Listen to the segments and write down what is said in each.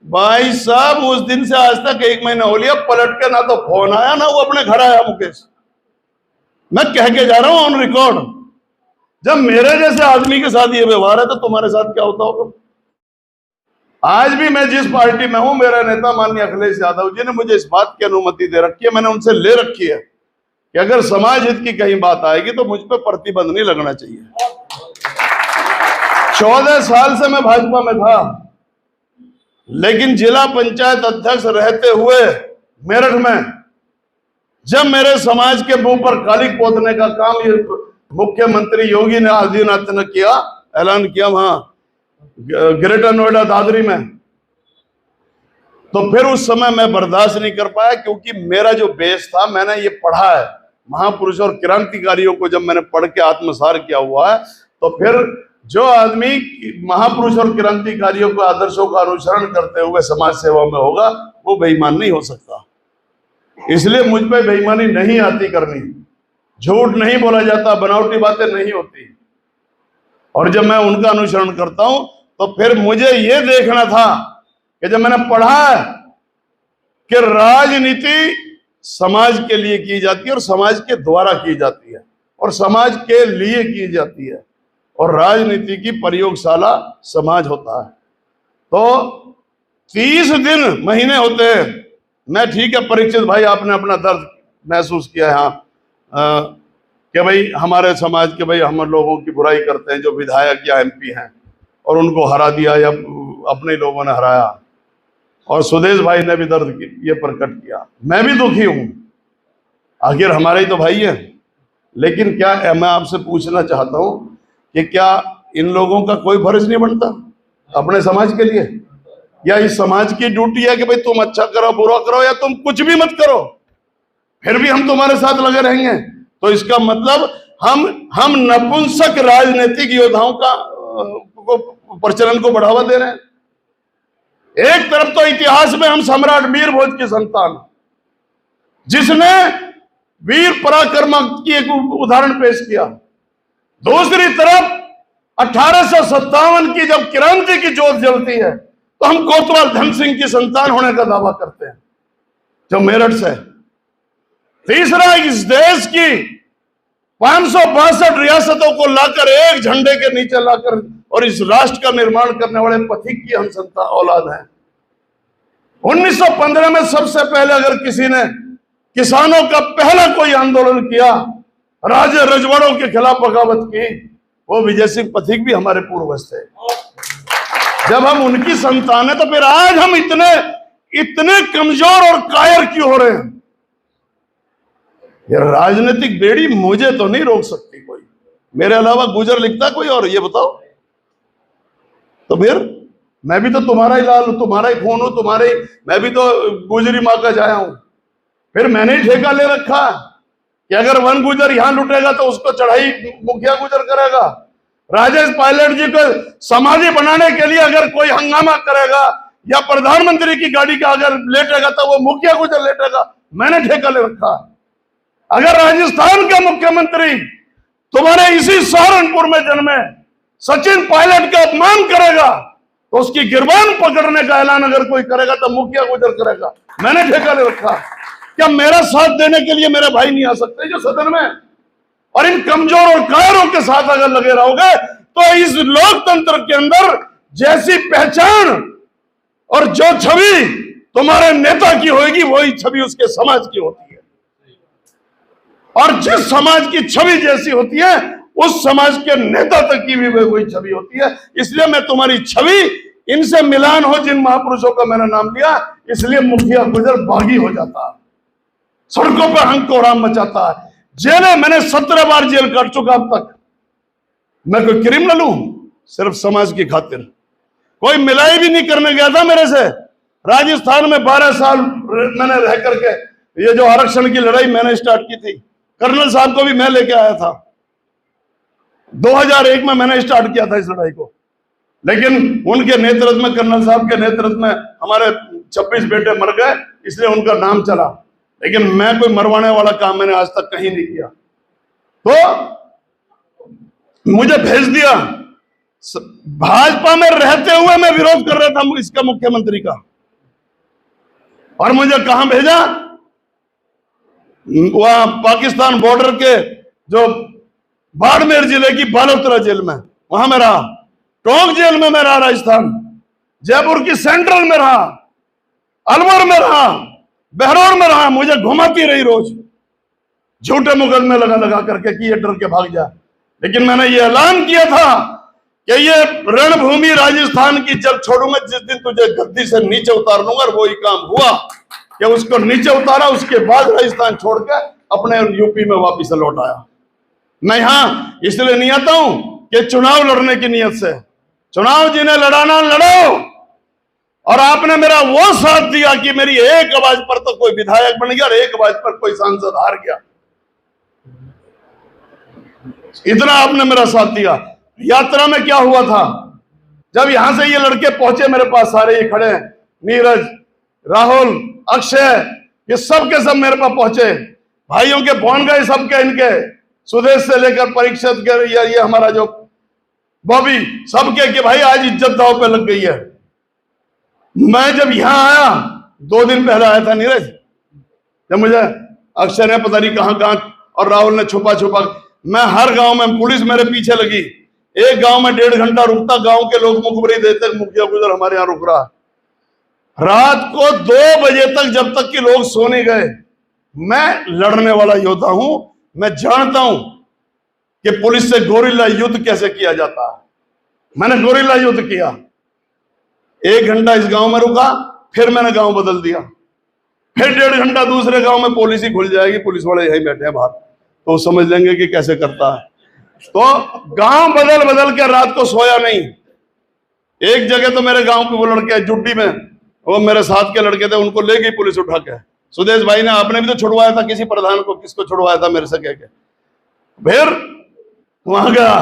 भाई साहब उस दिन से आज तक 1 महीना हो लिया, पलट के ना तो फोन आया ना वो अपने घर आया मुकेश। मैं कह के जा रहा हूं ऑन रिकॉर्ड, जब मेरे जैसे आदमी के साथ ये व्यवहार है तो तुम्हारे साथ क्या होता होगा। आज भी मैं जिस पार्टी में हूं, मेरा नेता माननीय अखिलेश यादव जी ने मुझे इस बात की अनुमति दे रखी है, मैंने उनसे ले रखी है कि अगर समाज हित की कहीं बात आएगी तो मुझ पर प्रतिबंध नहीं लगना चाहिए। 14 साल से मैं भाजपा में था, लेकिन जिला पंचायत अध्यक्ष रहते हुए मेरठ में जब मेरे समाज के मुंह पर कालिक पोतने का काम ये मुख्यमंत्री योगी ने आदित्यनाथ ने किया, ऐलान किया वहां ग्रेटर नोएडा दादरी में, तो फिर उस समय मैं बर्दाश्त नहीं कर पाया, क्योंकि मेरा जो बेस था, मैंने ये पढ़ा है महापुरुष और क्रांतिकारियों को जब मैंने पढ़ के आत्मसार किया हुआ है, तो फिर जो आदमी महापुरुष और क्रांतिकारियों के आदर्शों का अनुसरण करते हुए समाज सेवा में होगा वो बेईमान नहीं हो सकता। इसलिए मुझ पे बेईमानी नहीं आती करनी, झूठ नहीं बोला जाता, बनावटी बातें नहीं होती। और जब मैं उनका अनुसरण करता हूं तो फिर मुझे ये देखना था कि जब मैंने पढ़ा है कि राजनीति समाज के लिए की जाती है और समाज के द्वारा की जाती है और समाज के लिए की जाती है, और राजनीति की प्रयोगशाला समाज होता है। तो 30 दिन महीने होते हैं। मैं ठीक है परीक्षित भाई, आपने अपना दर्द महसूस किया है कि भाई हमारे समाज के भाई हम लोगों की बुराई करते हैं जो विधायक या एमपी हैं, और उनको हरा दिया या अपने लोगों ने हराया। और सुदेश भाई ने भी दर्द ये प्रकट किया, मैं भी दुखी हूं, आखिर हमारे ही तो भाई है। लेकिन क्या मैं आपसे पूछना चाहता हूं कि क्या इन लोगों का कोई फर्ज नहीं बनता अपने समाज के लिए, या इस समाज की ड्यूटी है कि भाई तुम अच्छा करो बुरा करो या तुम कुछ भी मत करो, फिर भी हम तुम्हारे साथ लगे रहेंगे। तो इसका मतलब हम नपुंसक राजनीतिक योद्धाओं का प्रचलन को बढ़ावा दे रहे हैं। एक तरफ तो इतिहास में हम सम्राट वीर भोज की संतान, जिसने वीर पराक्रम की एक उदाहरण पेश किया, दूसरी तरफ 1857 की जब क्रांति की ज्योत जलती है तो हम कोतवाल धन सिंह की संतान होने का दावा करते हैं जो मेरठ से। तीसरा, इस देश की 562 रियासतों को लाकर एक झंडे के नीचे लाकर और इस राष्ट्र का निर्माण करने वाले पथिक की हम संतान औलाद हैं। 1915 में सबसे पहले अगर किसी ने किसानों का पहला कोई आंदोलन किया, राजे रजवाड़ों के खिलाफ बगावत की, वो विजय सिंह पथिक भी हमारे पूर्वज थे। जब हम उनकी संतान है तो फिर आज हम इतने कमजोर और कायर क्यों हो रहे हैं। ये राजनीतिक बेड़ी मुझे तो नहीं रोक सकती कोई, मेरे अलावा गुजर लिखता कोई और, ये बताओ। तो फिर मैं भी तो तुम्हारा ही लाल हूं, तुम्हारा ही खून हूं, मैं भी तो गुजरी माँ का जाया हूं। फिर मैंने ही ठेका ले रखा कि अगर वन गुजर यहां लुटेगा तो उसको चढ़ाई मुखिया गुजर करेगा। राजेश पायलट जी को समाधि बनाने के लिए अगर कोई हंगामा करेगा या प्रधानमंत्री की गाड़ी का अगर लेटेगा तो वो मुखिया गुजर लेटेगा, मैंने ठेका ले रखा। अगर राजस्थान का मुख्यमंत्री तुम्हारे इसी सहारनपुर में जन्मे सचिन पायलट का अपमान करेगा तो उसकी गिरबान पकड़ने का ऐलान अगर कोई करेगा तो मुखिया गुजर करेगा, मैंने ठेका ले रखा। क्या मेरा साथ देने के लिए मेरे भाई नहीं आ सकते जो सदन में? और इन कमजोर और कायरों के साथ अगर लगे रहोगे तो इस लोकतंत्र के अंदर जैसी पहचान और जो छवि तुम्हारे नेता की होगी वही छवि उसके समाज की होती है, और जिस समाज की छवि जैसी होती है उस समाज के नेता तक की भी वही छवि होती है। इसलिए मैं तुम्हारी छवि इनसे मिलान हो जिन महापुरुषों का मैंने नाम लिया, इसलिए मुखिया गुजर बागी हो जाता है, सड़कों पर हंकोराम मचाता है। जेलें मैंने 17 बार जेल काट चुका अब तक। मैं कोई क्रिमिनल हूं? सिर्फ समाज की खातिर। कोई मिलाई भी नहीं करने गया था मेरे से। राजस्थान में 12 साल मैंने रह करके ये जो आरक्षण की लड़ाई मैंने स्टार्ट की थी, कर्नल साहब को भी मैं लेके आया था। 2001 में मैंने स्टार्ट किया था इस लड़ाई को, लेकिन उनके नेतृत्व में, कर्नल साहब के नेतृत्व में हमारे 26 बेटे मर गए, इसलिए उनका नाम चला। लेकिन मैं कोई मरवाने वाला काम मैंने आज तक कहीं नहीं किया। तो मुझे भेज दिया। भाजपा में रहते हुए मैं विरोध कर रहा था इसका, मुख्यमंत्री का। और मुझे कहां भेजा? वहां पाकिस्तान बॉर्डर के जो बाड़मेर जिले की बालोतरा जेल में, वहां में रहा। टोंक जेल में मैं रहा राजस्थान, जयपुर की सेंट्रल में रहा, अलवर में रहा, बहरौर में रहा। मुझे घुमाती रही रोज, झूठे मुकदमे लगा लगा करके कि ये डर के भाग जा। लेकिन मैंने ये ऐलान किया था कि ये रणभूमि राजस्थान की जब छोड़ूंगा, जिस दिन तुझे गद्दी से नीचे उतार लूंगा। और वही काम हुआ कि उसको नीचे उतारा, उसके बाद राजस्थान छोड़ के अपने यूपी में वापिस लौट आया। मैं यहां इसलिए नहीं आता हूं कि चुनाव लड़ने की नियत से। चुनाव जिन्हें लड़ाना लड़ो। और आपने मेरा वो साथ दिया कि मेरी एक आवाज पर तो कोई विधायक बन गया और एक आवाज पर कोई सांसद हार गया। इतना आपने मेरा साथ दिया। यात्रा में क्या हुआ था, जब यहां से ये लड़के पहुंचे मेरे पास, सारे ये खड़े हैं, नीरज, राहुल, अक्षय, ये सब के सब मेरे पास पहुंचे। भाइयों के फोन गए सबके, इनके सुदेश से लेकर परीक्षित के, ये हमारा जो बॉबी, सबके कि भाई आज इज्जत दांव पे लग गई है। मैं जब यहां आया, 2 दिन पहले आया था नीरज, जब मुझे अक्षय ने पता नहीं कहां कहां और राहुल ने छुपा छुपा, मैं हर गांव में पुलिस मेरे पीछे लगी। एक गांव में 1.5 घंटा रुकता, गांव के लोग मुखबरी देते, मुखिया गुजर हमारे यहां रुक रहा। रात को 2 बजे तक, जब तक कि लोग सोने गए। मैं लड़ने वाला योद्धा हूं, मैं जानता हूं कि पुलिस से गोरिल्ला युद्ध कैसे किया जाता है। मैंने गोरिल्ला युद्ध किया। 1 घंटा इस गांव में रुका, फिर मैंने गांव बदल दिया। फिर 1.5 घंटा दूसरे गांव में, पुलिस ही खुल जाएगी, पुलिस वाले यहीं बैठे हैं बाहर, तो समझ लेंगे कि कैसे करता है। तो गांव बदल बदल के रात को सोया नहीं। एक जगह तो मेरे गांव के वो लड़के जुड्डी में, वो मेरे साथ के लड़के थे, उनको ले गई पुलिस उठा के। सुदेश भाई ने, आपने भी तो छुड़वाया था किसी प्रधान को, किसको छुड़वाया था मेरे से कह के। फिर वहां गया,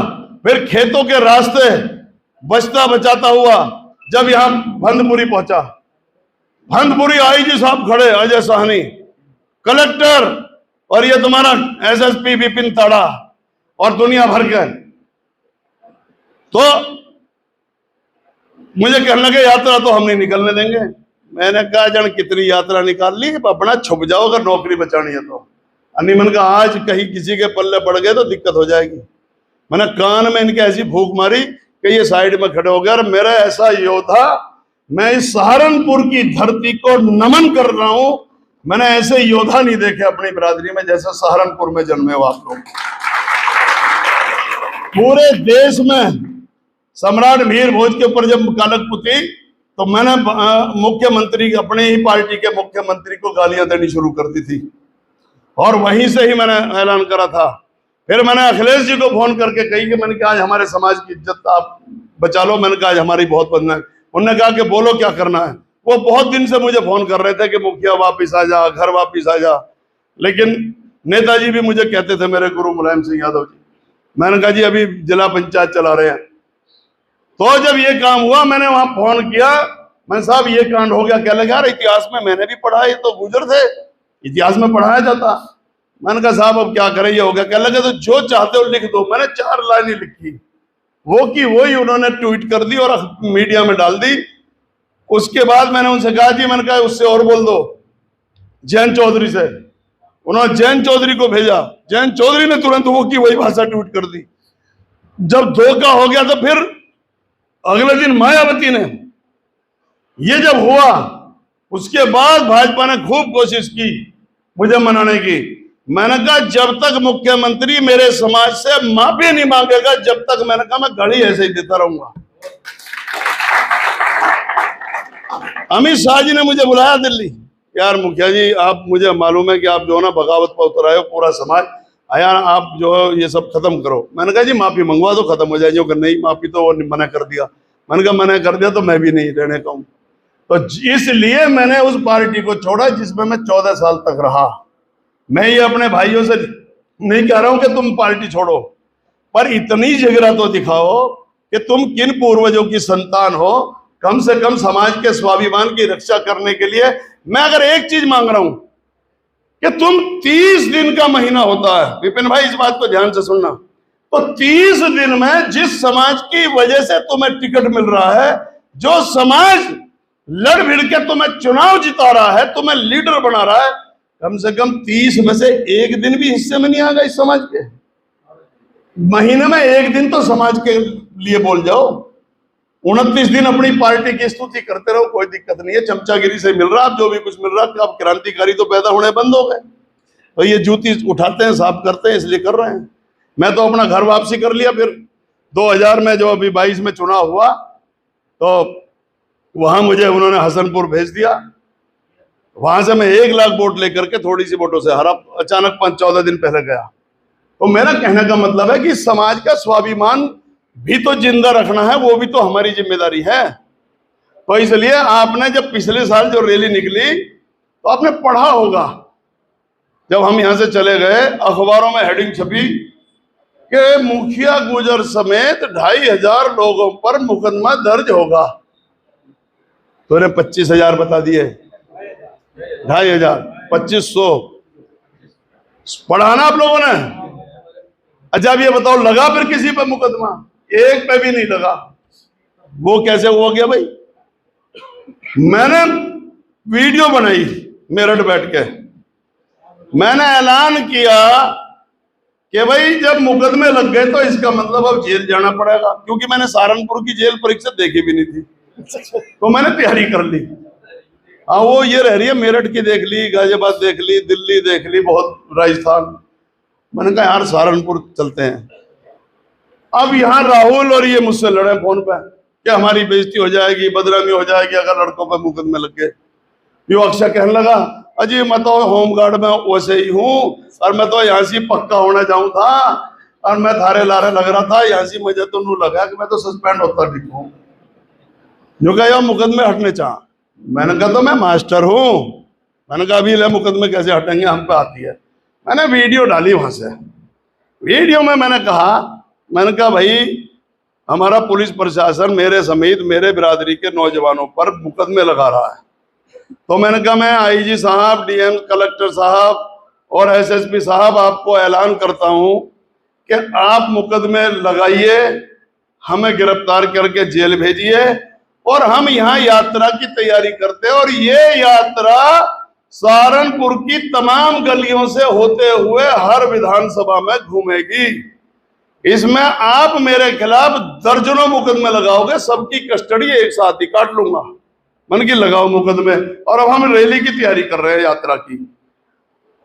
फिर खेतों के रास्ते बचता बचाता हुआ जब यहां भंदपुरी पहुंचा, भंदपुरी आईजी साहब खड़े, अजय साहनी, कलेक्टर, और ये तुम्हारा एसएसपी विपिन ताड़ा और दुनिया भर के। तो मुझे कहने लगे यात्रा तो हम नहीं निकलने देंगे। मैंने कहा जन कितनी यात्रा निकाल ली, अपना छुप जाओ अगर नौकरी बचानी है तो। मन का आज कहीं किसी के पल्ले पड़ गए तो दिक्कत हो जाएगी। मैंने कान में इनके ऐसी फूंक मारी कि ये साइड में खड़े हो गए। और मेरा ऐसा योद्धा, मैं इस सहारनपुर की धरती को नमन कर रहा हूं। मैंने ऐसे योद्धा नहीं देखे अपनी बिरादरी में जैसे सहारनपुर में जन्मे हो आप लोग। पूरे देश में सम्राट मीर भोज के ऊपर जब कालक पुती, तो मैंने मुख्यमंत्री, अपने ही पार्टी के मुख्यमंत्री को गालियां देनी शुरू कर दी थी, और वहीं से ही मैंने ऐलान करा था। फिर मैंने अखिलेश जी को फोन करके कही कि मैंने कहा आज हमारे समाज की इज्जत आप बचा लो। मैंने कहा आज हमारी बहुत बदनाम। उन्होंने कहा कि बोलो क्या करना है। वो बहुत दिन से मुझे फोन कर रहे थे कि मुखिया वापिस आ जा, घर वापिस आ जा। लेकिन नेताजी भी मुझे कहते थे, मेरे गुरु मुलायम सिंह यादव जी। मैंने कहा जी अभी जिला पंचायत चला रहे हैं। तो जब ये काम हुआ, मैंने वहां फोन किया, मैं साहब ये कांड हो गया। क्या लगा यार इतिहास में मैंने भी पढ़ा, ये तो गुजर थे, इतिहास में पढ़ाया जाता। मैंने कहा साहब अब क्या करें, ये हो गया। क्या लगा तो जो चाहते हो लिख दो। मैंने 4 लाइनें लिखी, वो की वही उन्होंने ट्वीट कर दी और मीडिया में डाल दी। उसके बाद मैंने उनसे कहा जी, मैंने कहा उससे और बोल दो, जयंत चौधरी से। उन्होंने जयंत चौधरी को भेजा, जयंत चौधरी ने तुरंत वो की वही भाषा ट्वीट कर दी। जब धोखा हो गया तो फिर अगले दिन मायावती ने, ये जब हुआ उसके बाद भाजपा ने खूब कोशिश की मुझे मनाने की। मैंने कहा जब तक मुख्यमंत्री मेरे समाज से माफी नहीं मांगेगा, जब तक, मैंने कहा मैं गाड़ी ऐसे ही देता रहूंगा। अमित शाह जी ने मुझे बुलाया दिल्ली, यार मुखिया जी आप, मुझे मालूम है कि आप जो है ना बगावत पर उतर आए हो, पूरा समाज आया, आप जो है ये सब खत्म करो। मैंने कहा जी माफी मंगवा दो, खत्म हो जाएगी। जो नहीं माफी तो वो मना कर दिया। मैंने कहा मना कर दिया तो मैं भी नहीं रहने का हूं। तो इसलिए मैंने उस पार्टी को छोड़ा जिसमें मैं 14 साल तक रहा। मैं ये अपने भाइयों से नहीं कह रहा हूं कि तुम पार्टी छोड़ो, पर इतनी जिगरा तो दिखाओ कि तुम किन पूर्वजों की संतान हो। कम से कम समाज के स्वाभिमान की रक्षा करने के लिए मैं अगर एक चीज मांग रहा हूं कि तुम 30 दिन का महीना होता है, विपिन भाई इस बात को ध्यान से सुनना, तो 30 दिन में जिस समाज की वजह से तुम्हें टिकट मिल रहा है, जो समाज लड़ भिड़ के तुम्हें चुनाव जिता रहा है, तुम्हें लीडर बना रहा है, कम से कम 30 में से एक दिन भी हिस्से में नहीं आ गए इस समाज के। महीने में एक दिन तो समाज के लिए बोल जाओ। 29 दिन अपनी पार्टी की स्तुति करते रहो, कोई दिक्कत नहीं है। चमचागिरी से मिल रहा, अब जो भी कुछ मिल रहा, अब क्रांतिकारी तो पैदा होने बंद हो गए, तो ये जूती उठाते हैं, साफ करते हैं, इसलिए कर रहे हैं। मैं तो अपना घर वापसी कर लिया। फिर 2000 में जो अभी 22 में चुनाव हुआ, तो वहां मुझे उन्होंने हसनपुर भेज दिया। वहां से मैं 1 लाख वोट लेकर के थोड़ी सी वोटों से हरा, अचानक 14 दिन पहले गया। तो मेरा कहने का मतलब है कि समाज का स्वाभिमान भी तो जिंदा रखना है, वो भी तो हमारी जिम्मेदारी है। तो इसलिए आपने जब पिछले साल जो रैली निकली, तो आपने पढ़ा होगा, जब हम यहां से चले गए अखबारों में हेडिंग छपी कि मुखिया गुजर समेत 2500 लोगों पर मुकदमा दर्ज होगा। तो ने 25,000 बता दिए, 2500, 2500 पढ़ाना आप लोगों ने। अच्छा अब ये बताओ, लगा फिर किसी पे मुकदमा? एक पे भी नहीं लगा। वो कैसे हो गया भाई? मैंने वीडियो बनाई मेरठ बैठ के, मैंने ऐलान किया कि भाई जब मुकदमे लग गए तो इसका मतलब अब जेल जाना पड़ेगा, क्योंकि मैंने सहारनपुर की जेल परीक्षा देखी भी नहीं थी, तो मैंने तैयारी कर ली। हाँ, वो ये रह रही है, मेरठ की देख ली, गाजियाबाद देख ली, दिल्ली देख ली, बहुत, राजस्थान। मैंने कहा यार सहारनपुर चलते हैं। अब यहाँ राहुल और ये मुझसे लड़े फोन पे कि हमारी बेइज्जती हो जाएगी, बदनामी हो जाएगी अगर लड़कों पर मुकदमे लग गए। यो अक्षय कहने लगा, अजी मैं तो होमगार्ड में वैसे ही हूँ, और मैं तो यहाँ से पक्का होना चाहूँ था, और मैं थारे लारे लग रहा था, यहाँ से मुझे तो नू लगा कि मैं तो सस्पेंड होता ठीक हूँ। जो कहा मुकदमे हटने चाह। मैंने कहा तो मैं मास्टर हूँ। मैंने कहा अभी ले मुकदमे कैसे हटेंगे, हम पे आती है। मैंने वीडियो डाली वहां से। वीडियो में मैंने कहा भाई हमारा पुलिस प्रशासन मेरे समेत मेरे बिरादरी के नौजवानों पर मुकदमे लगा रहा है। तो मैंने कहा मैं आईजी साहब, डीएम, कलेक्टर साहब और एसएसपी साहब आपको ऐलान करता हूं कि आप मुकदमे लगाइए, हमें गिरफ्तार करके जेल भेजिए, और हम यहाँ यात्रा की तैयारी करते हैं, और ये यात्रा सहारनपुर की तमाम गलियों से होते हुए हर विधानसभा में घूमेगी। इसमें आप मेरे खिलाफ दर्जनों मुकदमे लगाओगे, सबकी कस्टडी एक साथ ही काट लूंगा। मन की लगाओ मुकदमे। और अब हम रैली की तैयारी कर रहे हैं, यात्रा की।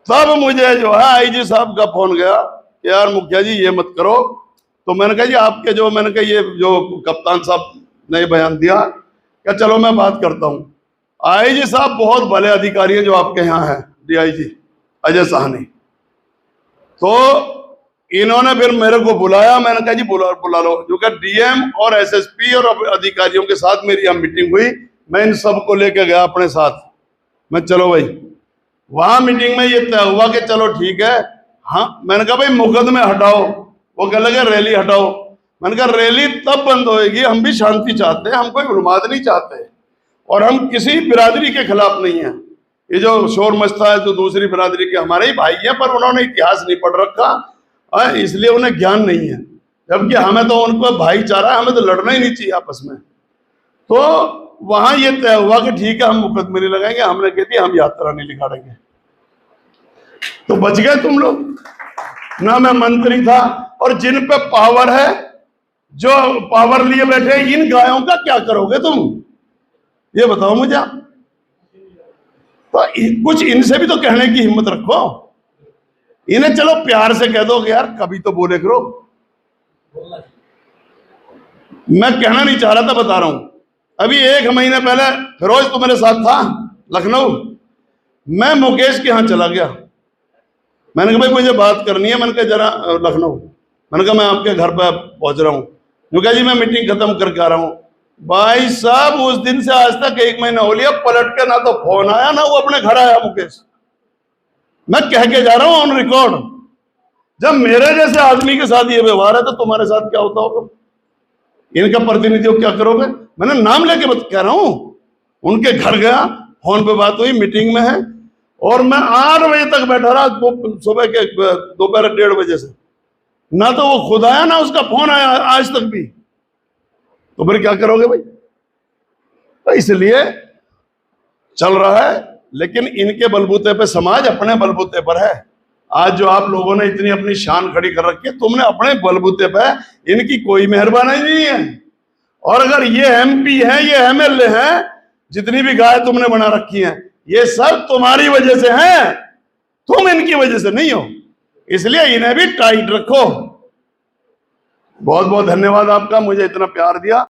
तब मुझे जो है आईजी साहब का फोन गया कि यार मुखिया जी ये मत करो। तो मैंने कहा जी आपके जो, मैंने कहा ये जो कप्तान साहब ने बयान दिया, क्या चलो मैं बात करता हूँ। आईजी साहब बहुत भले अधिकारी है जो आपके यहाँ है, डीआईजी अजय साहनी। तो इन्होंने फिर मेरे को बुलाया। मैंने कहा जी बुला लो। जो कि डीएम और एसएसपी और अधिकारियों के साथ मेरी यहाँ मीटिंग हुई, मैं इन सबको लेके गया अपने साथ। मैं चलो भाई, वहां मीटिंग में ये तय हुआ कि चलो ठीक है। हाँ, मैंने कहा भाई मुकदमे हटाओ। वो कह लगे रैली हटाओ। मैंने कहा रैली तब बंद होएगी, हम भी शांति चाहते हैं, हम कोई उन्माद नहीं चाहते, और हम किसी बिरादरी के खिलाफ नहीं है। ये जो शोर मचता है जो दूसरी बिरादरी के हमारे ही भाई है, पर उन्होंने इतिहास नहीं पढ़ रखा, इसलिए उन्हें ज्ञान नहीं है, जबकि हमें तो उनको भाईचारा, हमें तो लड़ना ही नहीं चाहिए आपस में। तो वहां ये तय हुआ कि ठीक है हम मुकदमे नहीं लगाएंगे। हमने कह दिया हम यात्रा नहीं निकालेंगे। तो बच गए तुम लोग। ना मैं मंत्री था, और जिन पे पावर है, जो पावर लिए बैठे, इन गायों का क्या करोगे तुम, ये बताओ मुझे। तो कुछ इनसे भी तो कहने की हिम्मत रखो। इन्हें चलो प्यार से कह दो कि यार कभी तो बोले करो। मैं कहना नहीं चाह रहा था, बता रहा हूं। अभी 1 महीने पहले फिरोज तो मेरे साथ था लखनऊ। मैं मुकेश के यहां चला गया। मैंने कहा भाई मुझे बात करनी है। मैंने कहा जरा लखनऊ। मैंने कहा मैं आपके घर पर पहुंच रहा हूं। जो कहा जी मैं मीटिंग खत्म करके आ रहा हूं। भाई साहब उस दिन से आज तक 1 महीना हो लिया, पलट के ना तो फोन आया ना वो अपने घर आया मुकेश। मैं कह के जा रहा हूं ऑन रिकॉर्ड, जब मेरे जैसे आदमी के साथ ये व्यवहार है तो तुम्हारे साथ क्या होता होगा। इनका प्रतिनिधित्व क्या करोगे। मैंने नाम लेके कह रहा हूं। उनके घर गया, फोन पे बात हुई, मीटिंग में है, और मैं 8 बजे तक बैठा रहा, सुबह के दोपहर 1:30 बजे से। ना तो वो खुद आया ना उसका फोन आया आज तक भी। तो फिर क्या करोगे भाई। तो इसलिए चल रहा है, लेकिन इनके बलबूते पे समाज अपने बलबूते पर है। आज जो आप लोगों ने इतनी अपनी शान खड़ी कर रखी है, तुमने अपने बलबूते पे, इनकी कोई मेहरबानी नहीं है। और अगर ये एमपी है, ये एमएलए है, जितनी भी गाय तुमने बना रखी है, ये सब तुम्हारी वजह से हैं, तुम इनकी वजह से नहीं हो। इसलिए इन्हें भी टाइट रखो। बहुत बहुत धन्यवाद आपका, मुझे इतना प्यार दिया।